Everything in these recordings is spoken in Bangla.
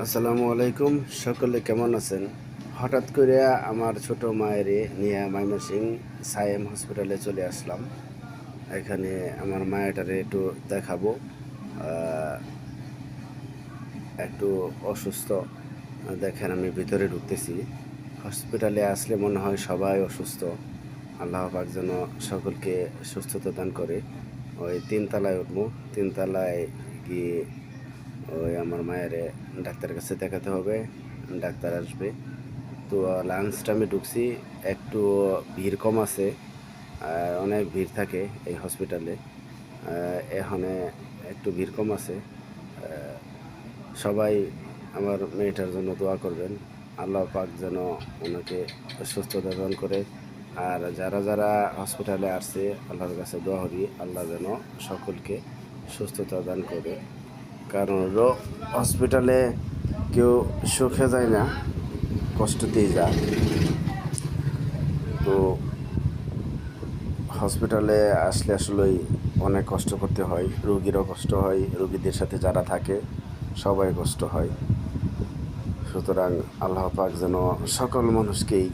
আসসালামু আলাইকুম। সকলে কেমন আছেন? হঠাৎ করে আমার ছোট মায়ের নিয়ে ময়মনসিংহ সায়েম হসপিটালে চলে আসলাম। এখানে আমার মায়েটারে একটু দেখাবো। একটু অসুস্থ। দেখেন আমি ভিতরে ঢুকতেছি। হসপিটালে আসলে মনে হয় সবাই অসুস্থ। আল্লাহ পাক যেন সকলকে সুস্থতা দান করে। ওই তিনতলায় উঠবো, তিনতলায় গিয়ে ওই আমার মায়ের ডাক্তারের কাছে দেখাতে হবে। ডাক্তার আসবে। তো লাঞ্চ টাইমে ঢুকছি, একটু ভিড় কম আছে। অনেক ভিড় থাকে এই হসপিটালে। এখানে একটু ভিড় কম আছে। সবাই আমার মেয়েটার জন্য দোয়া করবেন। আল্লাহ পাক যেন ওনাকে সুস্থতা দান করে। আর যারা যারা হসপিটালে আসছে আল্লাহর কাছে দোয়া করি আল্লাহ যেন সকলকে সুস্থতা দান করে। কারণ হসপিটালে কেউ সুখে যায় না, কষ্টতেই যায়। তো হসপিটালে আসলে আসলেই অনেক কষ্ট করতে হয়, রোগীরও কষ্ট হয়, রোগীদের সাথে যারা থাকে সবাই কষ্ট হয়। সুতরাং আল্লাহ পাক যেন সকল মানুষকেই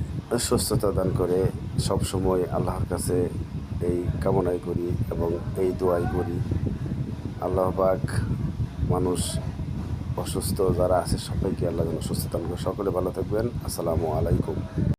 সুস্থতা দান করে। সব সময় আল্লাহর কাছে এই কামনাই করি এবং এই দোয়াই করি। আল্লাহ পাক মানুষ অসুস্থ যারা আছে সবাইকে আল্লাহ যেন সুস্থ দান করে। সকলে ভালো থাকবেন। আসসালামু আলাইকুম।